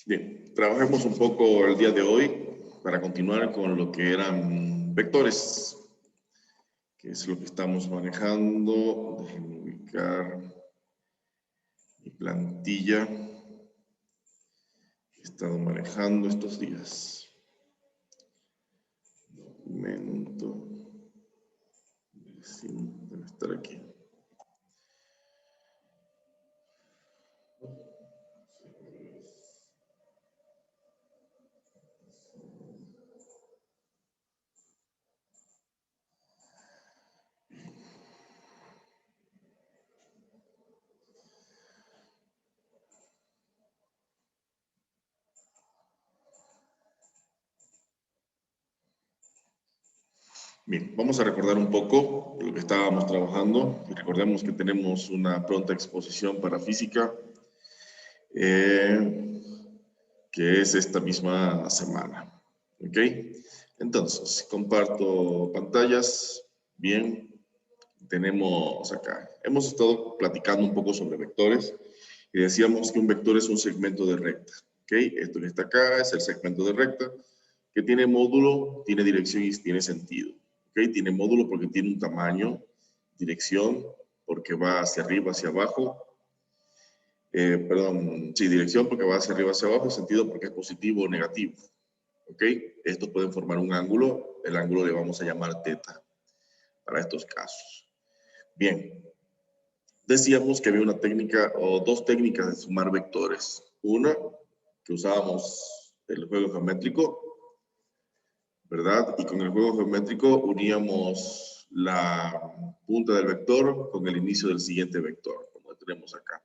Bien, trabajemos un poco el día de hoy para continuar con lo que eran vectores, que es lo que estamos manejando. Déjenme ubicar mi plantilla que he estado manejando estos días. Documento. Sí, debe estar aquí. Bien, vamos a recordar un poco lo que estábamos trabajando. Y recordemos que tenemos una pronta exposición para física, que es esta misma semana. ¿Ok? Entonces, comparto pantallas. Bien, tenemos acá. Hemos estado platicando un poco sobre vectores y decíamos que un vector es un segmento de recta. ¿Ok? Esto que está acá es el segmento de recta que tiene módulo, tiene dirección y tiene sentido. ¿Ok? Tiene módulo porque tiene un tamaño, dirección porque va hacia arriba, hacia abajo. Sí, dirección porque va hacia arriba, hacia abajo, sentido porque es positivo o negativo. ¿Ok? Estos pueden formar un ángulo, el ángulo le vamos a llamar teta para estos casos. Bien, decíamos que había una técnica o dos técnicas de sumar vectores. Una, que usábamos el juego geométrico, ¿verdad? Y con el juego geométrico uníamos la punta del vector con el inicio del siguiente vector, como tenemos acá.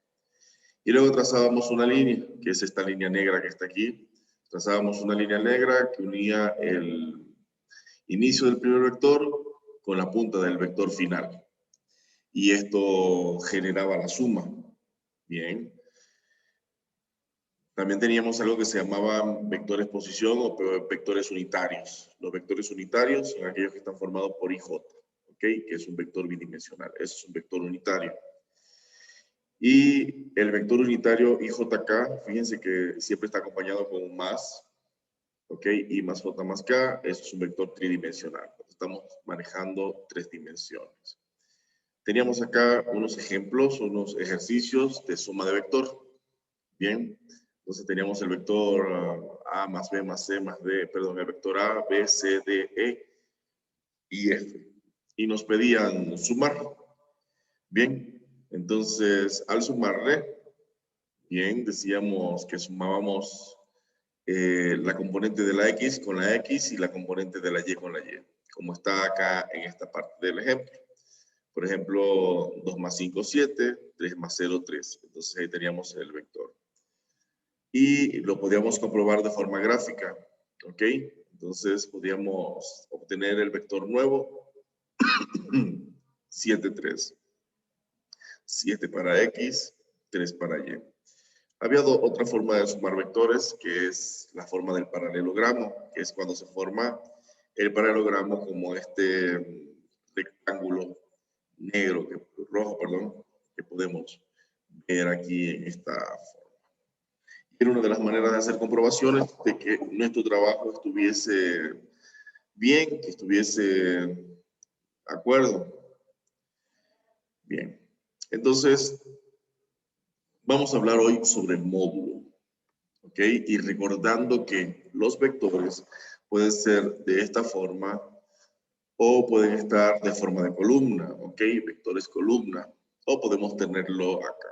Y luego trazábamos una línea, que es esta línea negra que está aquí. Trazábamos una línea negra que unía el inicio del primer vector con la punta del vector final. Y esto generaba la suma. Bien. También teníamos algo que se llamaba vectores posición o vectores unitarios. Los vectores unitarios son aquellos que están formados por IJ, ¿ok? Que es un vector bidimensional. Ese es un vector unitario. Y el vector unitario IJK, fíjense que siempre está acompañado con un más, ¿ok? Y más J más K, eso es un vector tridimensional. Estamos manejando tres dimensiones. Teníamos acá unos ejemplos, unos ejercicios de suma de vector. Bien, entonces teníamos el vector A más B más C más D, perdón, el vector A, B, C, D, E y F. Y nos pedían sumar. Bien, entonces al sumarle, bien, decíamos que sumábamos la componente de la X con la X y la componente de la Y con la Y, como está acá en esta parte del ejemplo. Por ejemplo, 2 más 5, 7, 3 más 0, 3. Entonces ahí teníamos el vector. Y lo podíamos comprobar de forma gráfica, ¿ok? Entonces podíamos obtener el vector nuevo, 7, 3. 7 para X, 3 para Y. Había otra forma de sumar vectores, que es la forma del paralelogramo, que es cuando se forma el paralelogramo como este rectángulo negro, rojo, perdón, que podemos ver aquí en esta forma. Era una de las maneras de hacer comprobaciones de que nuestro trabajo estuviese bien, que estuviese de acuerdo. Bien, entonces vamos a hablar hoy sobre el módulo, ¿ok? Y recordando que los vectores pueden ser de esta forma o pueden estar de forma de columna, ¿ok? Vectores columna, o podemos tenerlo acá.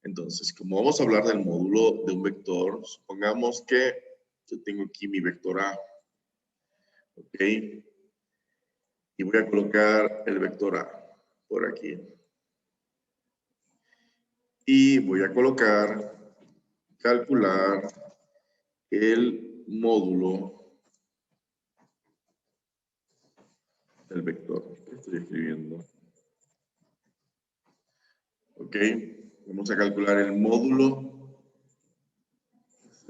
Entonces, como vamos a hablar del módulo de un vector, supongamos que yo tengo aquí mi vector A, ¿ok? Y voy a colocar el vector A por aquí. Y voy a calcular el módulo del vector. Estoy escribiendo. ¿Ok? Vamos a calcular el módulo.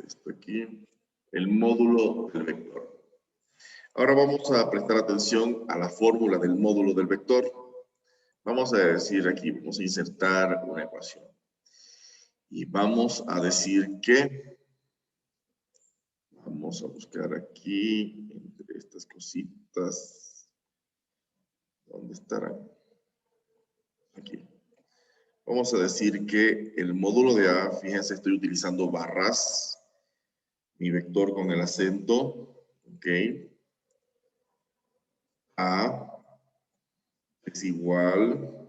Esto aquí. El módulo del vector. Ahora vamos a prestar atención a la fórmula del módulo del vector. Vamos a decir aquí, vamos a insertar una ecuación. Y vamos a decir que Vamos a buscar aquí, entre estas cositas. ¿Dónde estarán? Aquí. Vamos a decir que el módulo de A, fíjense, estoy utilizando barras. Mi vector con el acento, ok. A es igual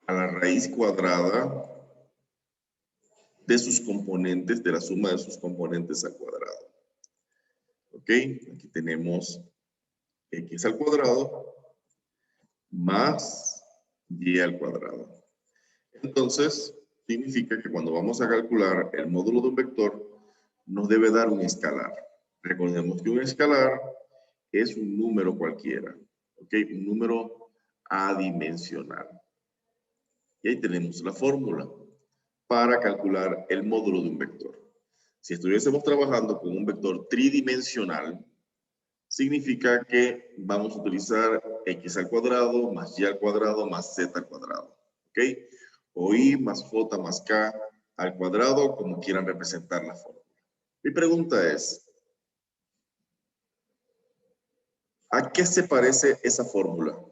a la raíz cuadrada de sus componentes, de la suma de sus componentes al cuadrado. Ok, aquí tenemos x al cuadrado más y al cuadrado. Entonces, significa que cuando vamos a calcular el módulo de un vector, nos debe dar un escalar. Recordemos que un escalar es un número cualquiera, ¿ok? Un número adimensional. Y ahí tenemos la fórmula para calcular el módulo de un vector. Si estuviésemos trabajando con un vector tridimensional, significa que vamos a utilizar x al cuadrado más y al cuadrado más z al cuadrado, ¿ok? O y más j más k al cuadrado, como quieran representar la fórmula. Mi pregunta es, ¿a qué se parece esa fórmula?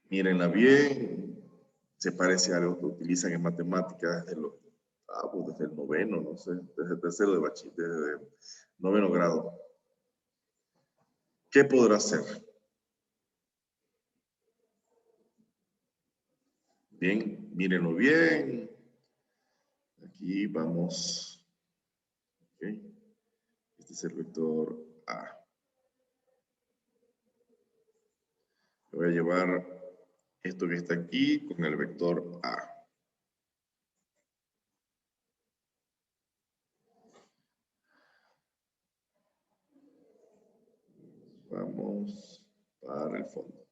Mírenla bien, se parece a algo que utilizan en matemáticas desde el noveno, no sé, desde el tercero de bachiller, desde noveno grado. ¿Qué podrá ser? Bien, mírenlo bien. Aquí vamos. Okay. Este es el vector A. Voy a llevar esto que está aquí con el vector A. Vamos para el fondo.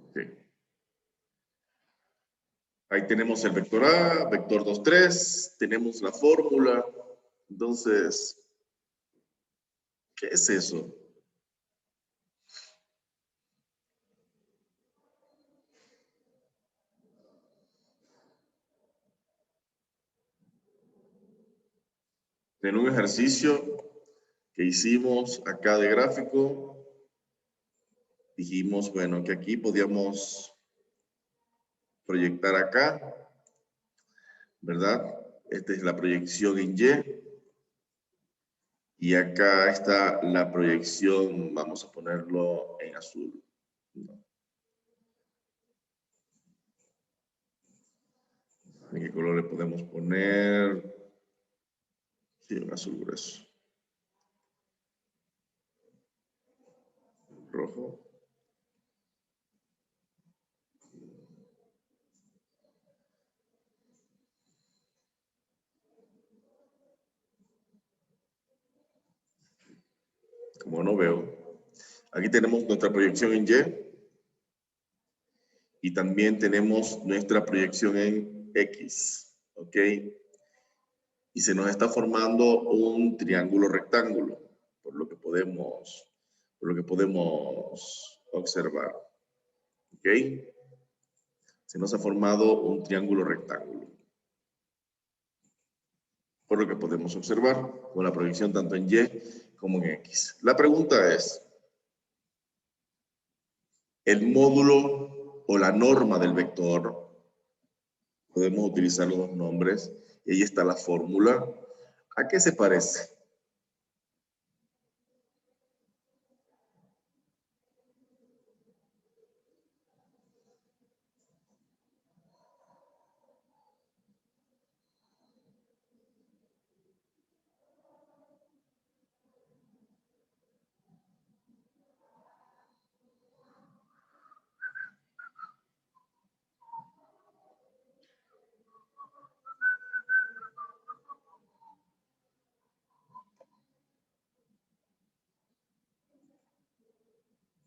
Okay. Ahí tenemos el vector A, vector 2, 3, tenemos la fórmula. Entonces, ¿qué es eso? En un ejercicio que hicimos acá de gráfico, dijimos, bueno, que aquí podíamos proyectar acá, ¿verdad? Esta es la proyección en Y. Y acá está la proyección, vamos a ponerlo en azul. No. ¿En qué color le podemos poner? Sí, en azul grueso. Rojo. Como no veo. Aquí tenemos nuestra proyección en Y. Y también tenemos nuestra proyección en X. ¿Ok? Y se nos está formando un triángulo rectángulo, por lo que podemos observar. ¿Ok? Se nos ha formado un triángulo rectángulo, por lo que podemos observar con la proyección tanto en Y como en X. La pregunta es, el módulo o la norma del vector, podemos utilizar los dos nombres, y ahí está la fórmula. ¿A qué se parece?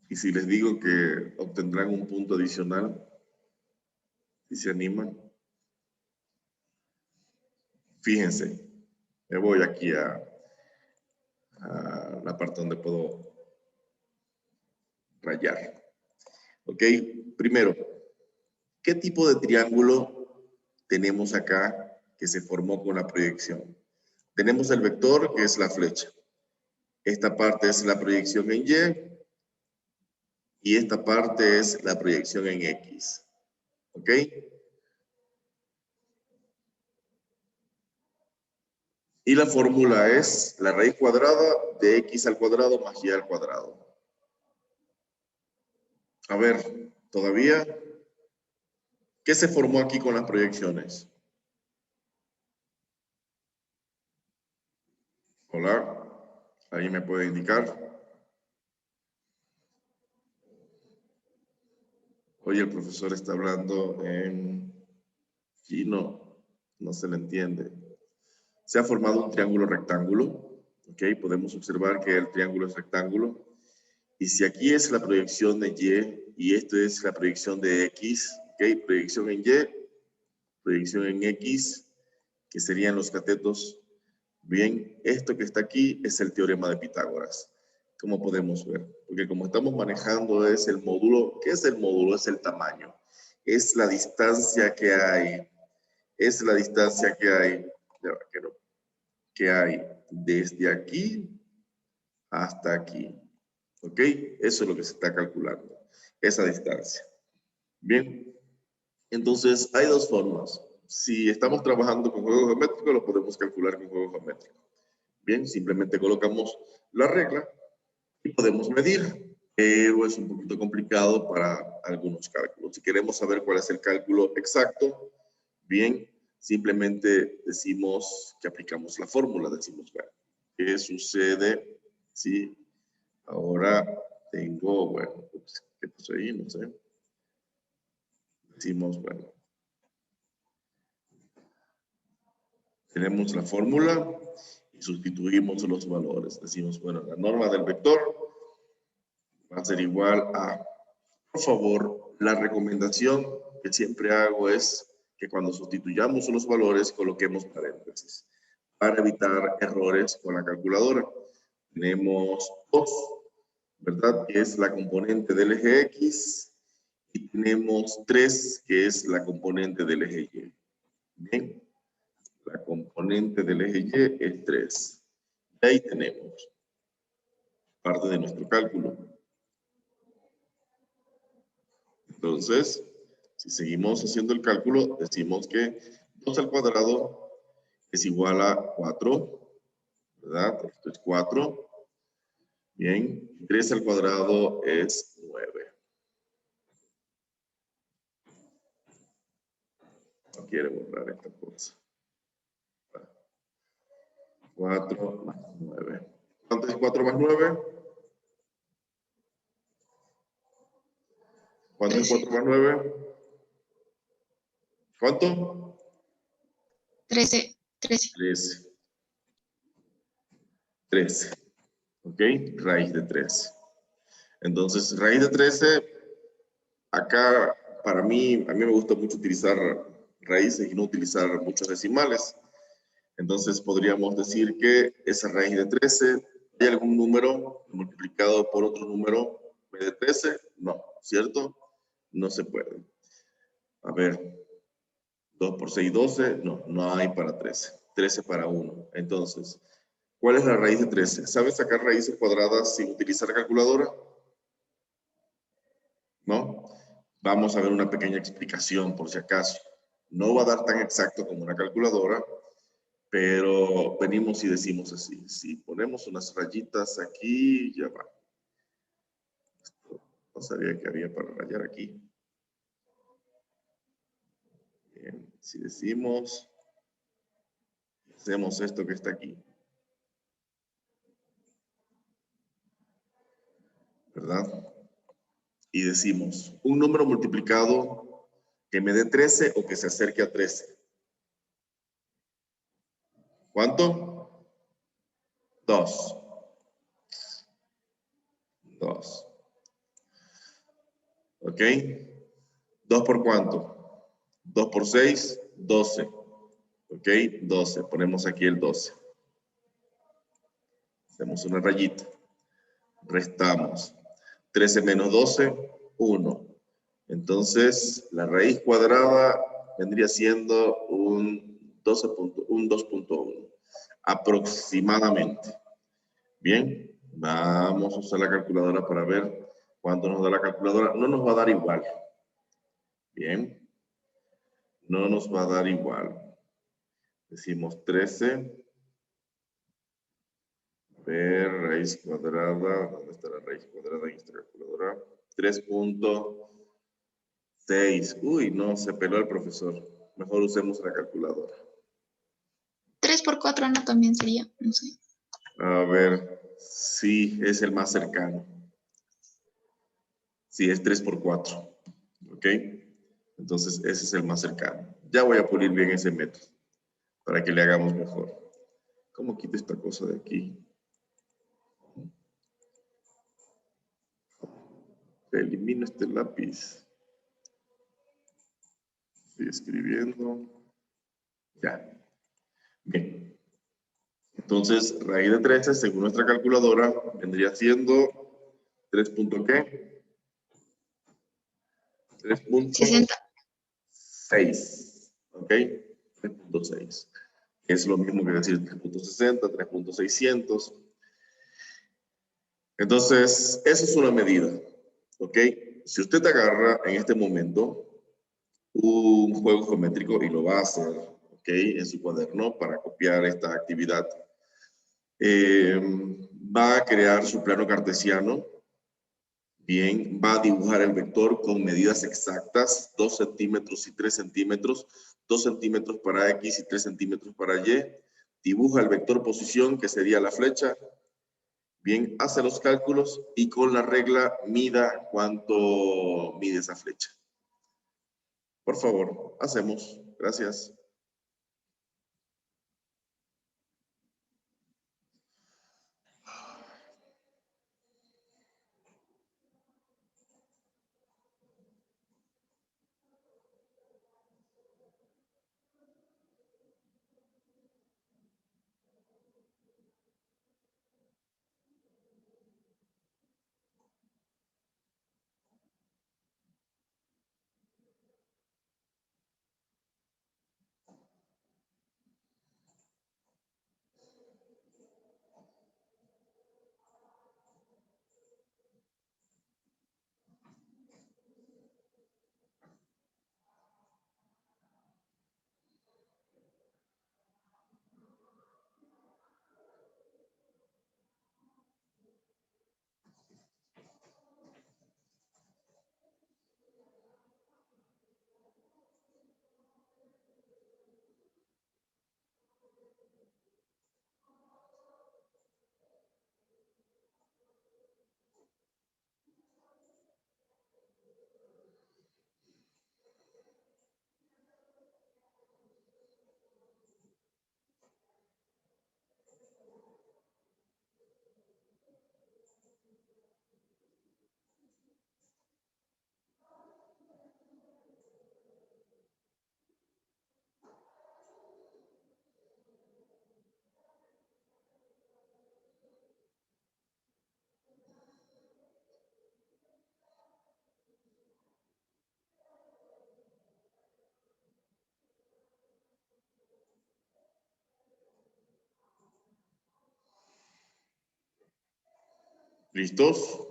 Y si les digo que obtendrán un punto adicional, si se animan, fíjense, Me voy aquí a la parte donde puedo rayar. Ok, primero, ¿qué tipo de triángulo tenemos acá que se formó con la proyección? Tenemos el vector, que es la flecha. Esta parte es la proyección en Y. Y esta parte es la proyección en X. ¿Ok? Y la fórmula es la raíz cuadrada de X al cuadrado más Y al cuadrado. A ver, ¿todavía? ¿Qué se formó aquí con las proyecciones? Hola, ¿alguien me puede indicar? Hoy el profesor está hablando en chino, no se le entiende. Se ha formado un triángulo rectángulo, ¿ok? Podemos observar que el triángulo es rectángulo. Y si aquí es la proyección de Y y esto es la proyección de X, ¿ok? Proyección en Y, proyección en X, que serían los catetos. Bien, esto que está aquí es el teorema de Pitágoras. ¿Cómo podemos ver? Porque como estamos manejando es el módulo. ¿Qué es el módulo? Es el tamaño. Es la distancia que hay. Es la distancia que hay. Ya va, que hay desde aquí hasta aquí. ¿Ok? Eso es lo que se está calculando. Esa distancia. Bien. Entonces, hay dos formas. Si estamos trabajando con juego geométrico, lo podemos calcular con juego geométrico. Bien, simplemente colocamos la regla y podemos medir, pero es un poquito complicado para algunos cálculos. Si queremos saber cuál es el cálculo exacto, bien, simplemente decimos que aplicamos la fórmula, decimos, bueno, ¿qué sucede si ahora tengo, bueno, ¿qué pasó ahí? No sé. Decimos, bueno, tenemos la fórmula y sustituimos los valores. Decimos, bueno, la norma del vector va a ser igual a, por favor, la recomendación que siempre hago es que cuando sustituyamos los valores coloquemos paréntesis para evitar errores con la calculadora. Tenemos 2, ¿verdad? Que es la componente del eje X y tenemos 3, que es la componente del eje Y. Bien, la componente del eje Y es 3. Y ahí tenemos parte de nuestro cálculo. Entonces, si seguimos haciendo el cálculo, decimos que 2 al cuadrado es igual a 4, ¿verdad? Esto es 4. Bien, 3 al cuadrado es 9. No quiere borrar esta cosa. 4 más 9. ¿Cuánto es 4 más 9? ¿Cuánto es 4 más 9? ¿Cuánto? 13. 13. 13. ¿Ok? Raíz de 13. Entonces, raíz de 13, acá para mí, a mí me gusta mucho utilizar raíces y no utilizar muchos decimales. Entonces podríamos decir que esa raíz de 13, ¿hay algún número multiplicado por otro número de 13? No, ¿cierto? No se puede. A ver, 2 por 6, 12. No, no hay para 13. 13 para 1. Entonces, ¿cuál es la raíz de 13? ¿Sabes sacar raíces cuadradas sin utilizar calculadora? ¿No? Vamos a ver una pequeña explicación por si acaso. No va a dar tan exacto como una calculadora, pero venimos y decimos así. Si ponemos unas rayitas aquí, ya va. No sabía que había para rayar aquí. Bien, si decimos, hacemos esto que está aquí. ¿Verdad? Y decimos, un número multiplicado que me dé 13 o que se acerque a 13. ¿Cuánto? 2. 2. ¿Ok? ¿2 por cuánto? 2 por 6, 12. ¿Ok? 12. Ponemos aquí el 12. Hacemos una rayita. Restamos. 13 menos 12, 1. Entonces, la raíz cuadrada vendría siendo un 2.1. Aproximadamente. Bien, vamos a usar la calculadora para ver cuánto nos da la calculadora. No nos va a dar igual. Bien. No nos va a dar igual. Decimos 13. Ver raíz cuadrada. ¿Dónde está la raíz cuadrada en esta calculadora? 3.6. Uy, no, se peló el profesor. Mejor usemos la calculadora. 3 por 4 no también sería, no sé. A ver, sí, es el más cercano. Sí, es 3 por 4. ¿Ok? Entonces, ese es el más cercano. Ya voy a pulir bien ese método para que le hagamos mejor. ¿Cómo quito esta cosa de aquí? Elimino este lápiz. Estoy escribiendo. Ya. Bien. Entonces, raíz de 13, según nuestra calculadora, vendría siendo 3 punto ¿qué? 60. 3.6. ¿Ok? 3.6. Es lo mismo que decir 3.60, 3.600. Entonces, esa es una medida. ¿Ok? Si usted agarra en este momento un juego geométrico y lo va a hacer, ¿ok? En su cuaderno para copiar esta actividad, va a crear su plano cartesiano. Bien, va a dibujar el vector con medidas exactas, 2 centímetros y 3 centímetros, 2 centímetros para X y 3 centímetros para Y. Dibuja el vector posición, que sería la flecha. Bien, hace los cálculos y con la regla mida cuánto mide esa flecha. Por favor, hacemos. Gracias. ¿Listos?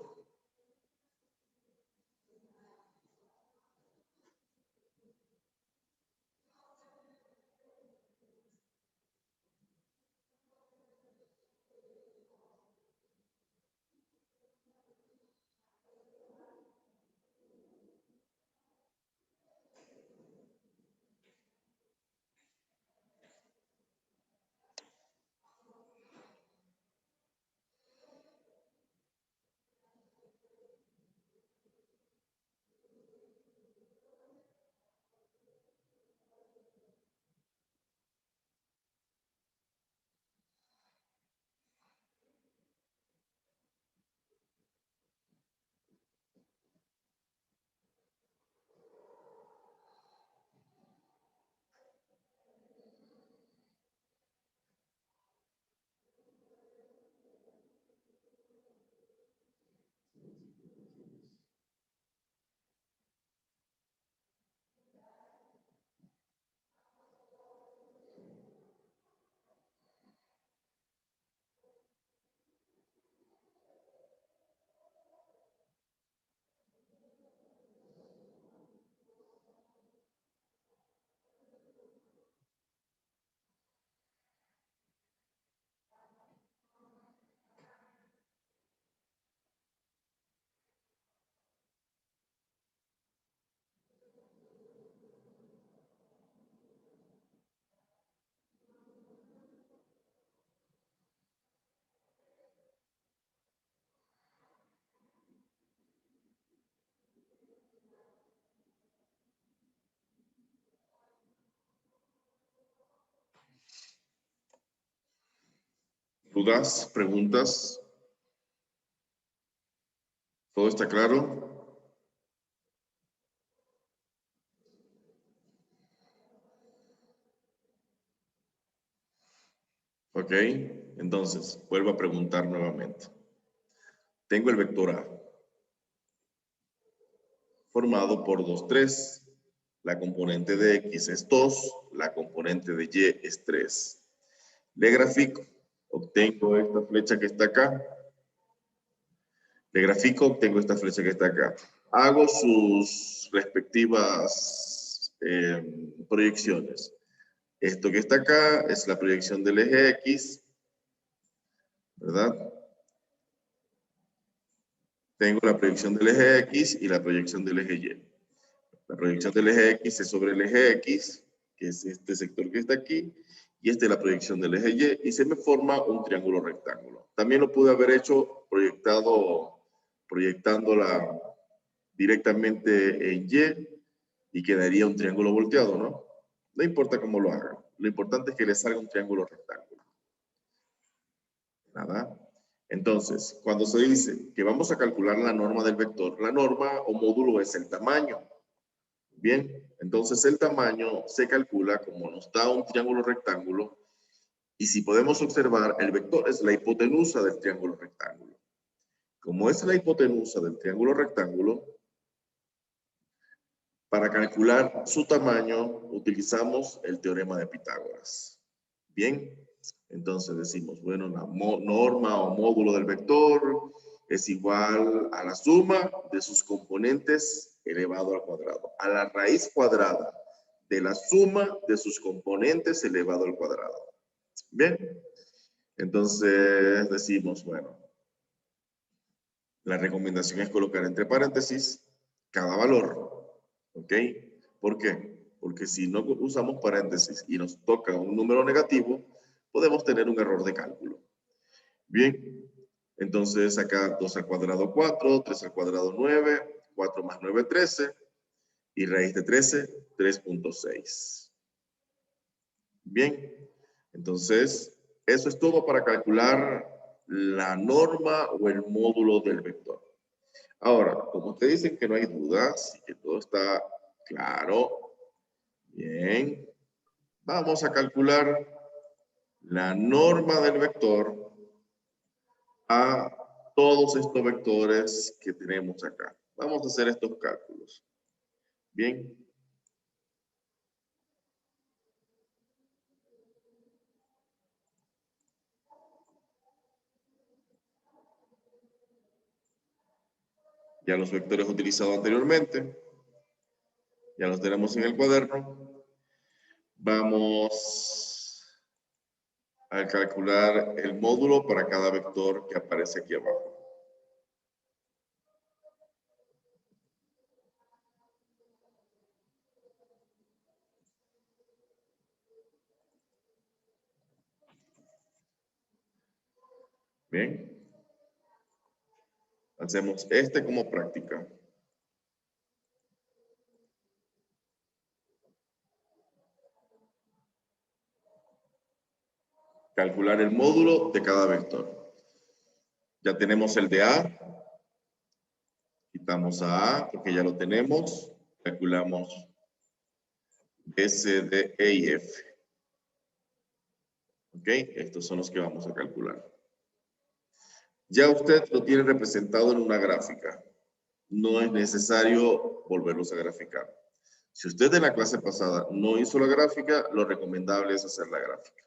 ¿Dudas? ¿Preguntas? ¿Todo está claro? Ok, entonces vuelvo a preguntar nuevamente. Tengo el vector A formado por 2, 3. La componente de X es 2, la componente de Y es 3. Le grafico, obtengo esta flecha que está acá. Le grafico, obtengo esta flecha que está acá. Hago sus respectivas proyecciones. Esto que está acá es la proyección del eje X, ¿verdad? Tengo la proyección del eje X y la proyección del eje Y. La proyección del eje X es sobre el eje X, que es este sector que está aquí, y esta es la proyección del eje Y, y se me forma un triángulo rectángulo. También lo pude haber hecho proyectándola directamente en Y quedaría un triángulo volteado, ¿no? No importa cómo lo hagan. Lo importante es que le salga un triángulo rectángulo. Nada. Entonces, cuando se dice que vamos a calcular la norma del vector, la norma o módulo es el tamaño. Bien, entonces el tamaño se calcula como nos da un triángulo rectángulo y si podemos observar, el vector es la hipotenusa del triángulo rectángulo. Como es la hipotenusa del triángulo rectángulo, para calcular su tamaño utilizamos el teorema de Pitágoras. Bien, entonces decimos, bueno, la norma o módulo del vector es igual a la suma de sus componentes elevado al cuadrado, a la raíz cuadrada de la suma de sus componentes elevado al cuadrado. Bien, entonces decimos, bueno, la recomendación es colocar entre paréntesis cada valor, ¿ok? ¿Por qué? Porque si no usamos paréntesis y nos toca un número negativo, podemos tener un error de cálculo. Bien, entonces acá 2 al cuadrado 4, 3 al cuadrado 9, 4 más 9, 13, y raíz de 13, 3.6. Bien, entonces eso es todo para calcular la norma o el módulo del vector. Ahora, como ustedes dicen que no hay dudas y que todo está claro, bien, vamos a calcular la norma del vector a todos estos vectores que tenemos acá. Vamos a hacer estos cálculos. Bien. Ya los vectores utilizados anteriormente, ya los tenemos en el cuaderno. Vamos a calcular el módulo para cada vector que aparece aquí abajo. Bien. Hacemos este como práctica. Calcular el módulo de cada vector. Ya tenemos el de A. Quitamos a A porque ya lo tenemos. Calculamos S, D, E y F. ¿Ok? Estos son los que vamos a calcular. Ya usted lo tiene representado en una gráfica. No es necesario volverlos a graficar. Si usted en la clase pasada no hizo la gráfica, lo recomendable es hacer la gráfica.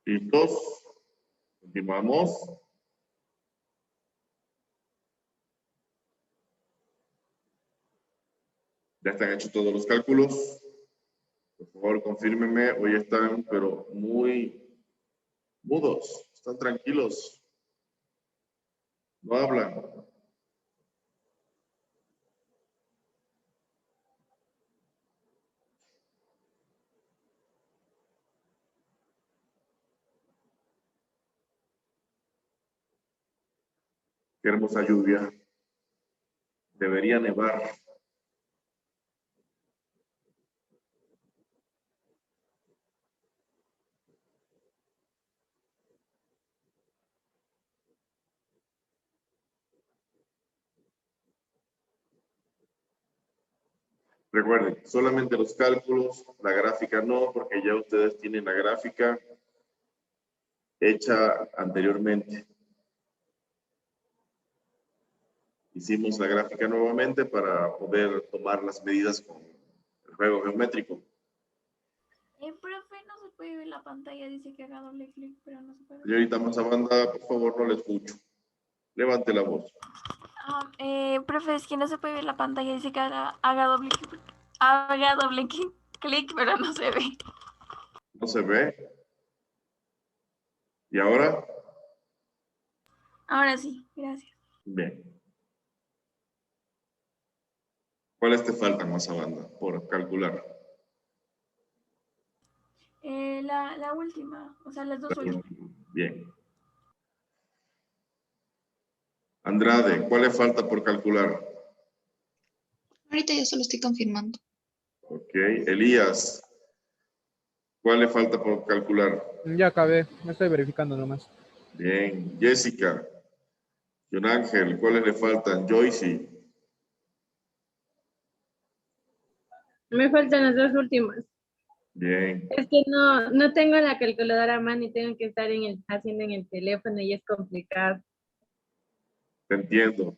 ¿Listos? Continuamos. ¿Ya están hechos todos los cálculos? Por favor, confírmenme. Hoy están, pero muy mudos. Están tranquilos. No hablan. Qué hermosa lluvia. Debería nevar. Recuerden, solamente los cálculos, la gráfica no, porque ya ustedes tienen la gráfica hecha anteriormente. Hicimos la gráfica nuevamente para poder tomar las medidas con el juego geométrico. Profe, no se puede ver la pantalla, dice que haga doble clic, pero no se puede ver. Señorita Mazabanda, por favor, no le escucho. Levante la voz. Profe, es que no se puede ver la pantalla, dice que haga doble clic, pero no se ve. ¿No se ve? ¿Y ahora? Ahora sí, gracias. Bien. ¿Cuáles te faltan, Mazabanda, por calcular? La última, o sea, las dos últimas. Bien. Andrade, ¿cuál le falta por calcular? Ahorita yo solo estoy confirmando. Ok. Elías, ¿cuál le falta por calcular? Ya acabé, me estoy verificando nomás. Bien. Jessica, John Ángel, ¿cuáles le faltan? Joyce. Me faltan las dos últimas. Bien. Es que no tengo la calculadora a mano y tengo que estar haciendo en el teléfono y es complicado. Te entiendo.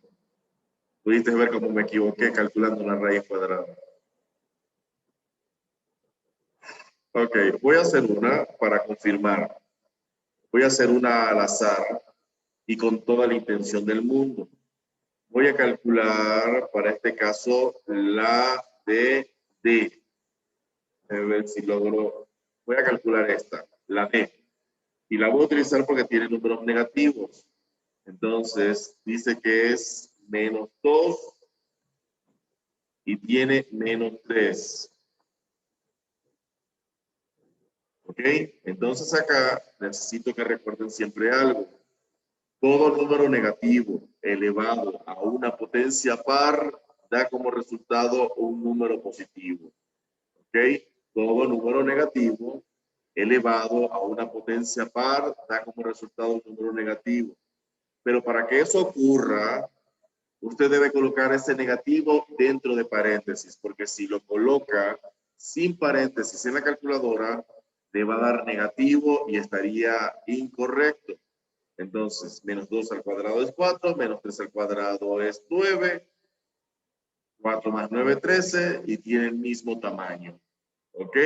Pudiste ver cómo me equivoqué calculando una raíz cuadrada. Ok, voy a hacer una para confirmar. Voy a hacer una al azar y con toda la intención del mundo. Voy a calcular, para este caso, la de D. A ver si logro. Voy a calcular esta, la D. Y la voy a utilizar porque tiene números negativos. Entonces, dice que es menos 2 y tiene menos 3. ¿Ok? Entonces acá necesito que recuerden siempre algo. Todo número negativo elevado a una potencia par da como resultado un número positivo. ¿Ok? Todo número negativo elevado a una potencia par da como resultado un número negativo. Pero para que eso ocurra, usted debe colocar ese negativo dentro de paréntesis, porque si lo coloca sin paréntesis en la calculadora, le va a dar negativo y estaría incorrecto. Entonces, menos 2 al cuadrado es 4, menos 3 al cuadrado es 9, 4 más 9, 13 y tiene el mismo tamaño. ¿Ok?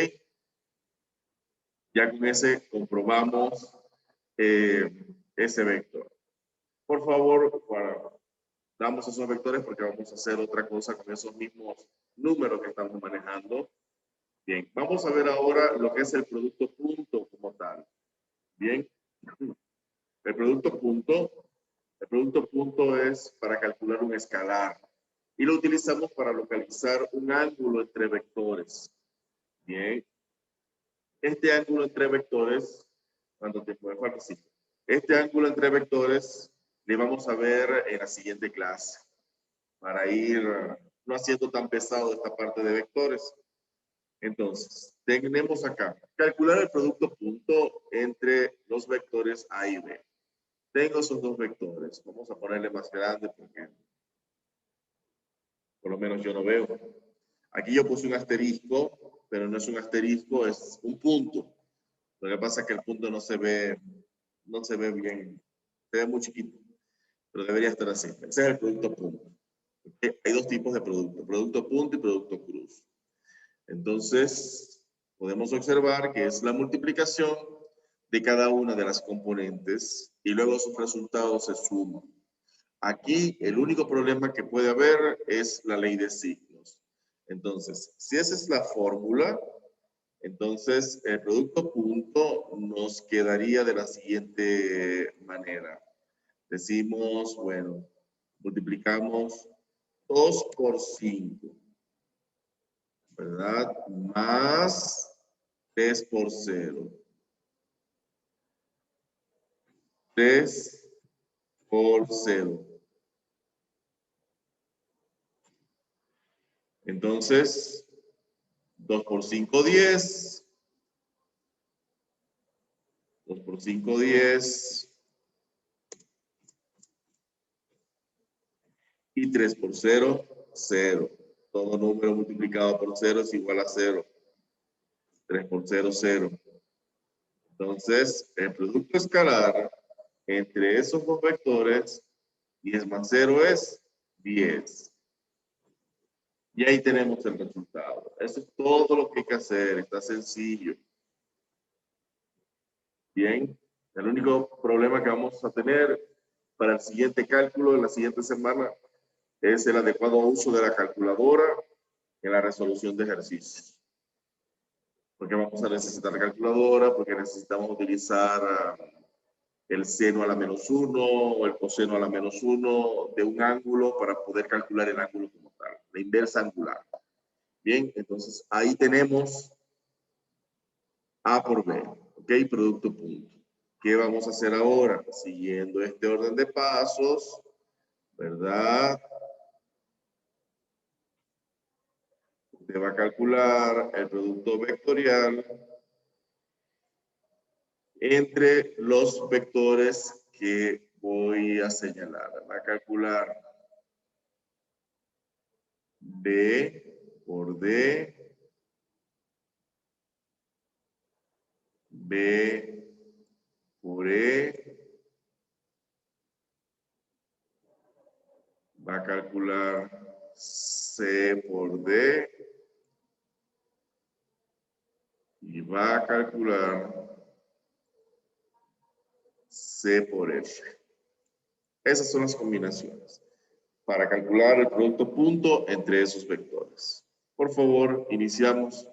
Ya con ese comprobamos ese vector. Por favor, damos esos vectores porque vamos a hacer otra cosa con esos mismos números que estamos manejando. Bien, vamos a ver ahora lo que es el producto punto como tal. Bien, el producto punto es para calcular un escalar y lo utilizamos para localizar un ángulo entre vectores. Bien, este ángulo entre vectores, ¿cuánto tiempo me falta? Sí. Este ángulo entre vectores le vamos a ver en la siguiente clase para ir no haciendo tan pesado esta parte de vectores. Entonces, tenemos acá, calcular el producto punto entre los vectores A y B. Tengo esos dos vectores. Vamos a ponerle más grande porque por lo menos yo no veo. Aquí yo puse un asterisco, pero no es un asterisco, es un punto. Lo que pasa es que el punto no se ve bien, se ve muy chiquito, pero debería estar así. Ese es el producto punto. Hay dos tipos de producto punto y producto cruz. Entonces, podemos observar que es la multiplicación de cada una de las componentes y luego sus resultados se suman. Aquí el único problema que puede haber es la ley de signos. Entonces, si esa es la fórmula, entonces el producto punto nos quedaría de la siguiente manera. Decimos, bueno, multiplicamos 2 por 5, ¿verdad? Más 3 por 0. 3 por 0. Entonces, 2 por 5, 10. 2 por 5, 10. Y 3 por 0, 0. Todo número multiplicado por 0 es igual a 0. 3 por 0, 0. Entonces, el producto escalar entre esos dos vectores, 10 más 0 es 10. Y ahí tenemos el resultado. Eso es todo lo que hay que hacer. Está sencillo. Bien. El único problema que vamos a tener para el siguiente cálculo de la siguiente semana es el adecuado uso de la calculadora en la resolución de ejercicios. Porque vamos a necesitar la calculadora, porque necesitamos utilizar el seno a la menos 1 o el coseno a la menos 1 de un ángulo para poder calcular el ángulo como tal, la inversa angular. Bien, entonces ahí tenemos A por B, ¿ok? Producto punto. ¿Qué vamos a hacer ahora? Siguiendo este orden de pasos, ¿verdad? Usted va a calcular el producto vectorial entre los vectores que voy a señalar. Va a calcular B por D, B por E, va a calcular C por D y va a calcular C por F. Esas son las combinaciones para calcular el producto punto entre esos vectores. Por favor, iniciamos.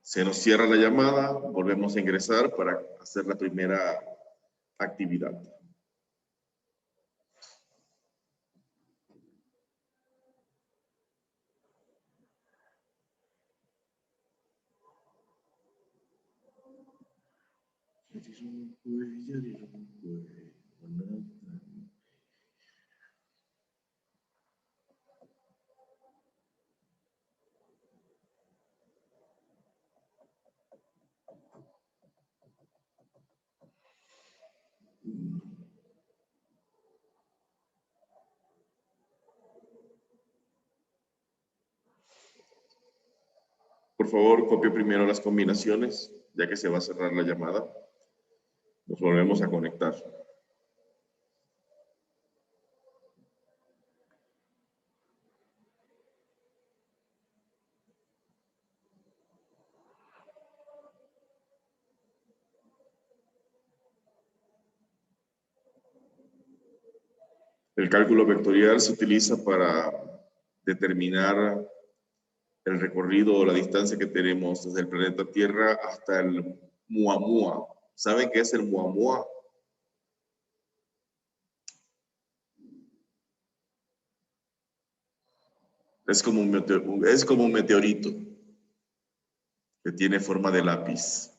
Se nos cierra la llamada, volvemos a ingresar para hacer la primera actividad. Por favor, copie primero las combinaciones, ya que se va a cerrar la llamada. Nos volvemos a conectar. El cálculo vectorial se utiliza para determinar el recorrido o la distancia que tenemos desde el planeta Tierra hasta el Muamua. ¿Saben qué es el Muamua? Es como un meteorito que tiene forma de lápiz.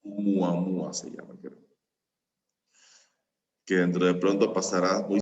Muamua se llama, creo. Que dentro de pronto pasará muy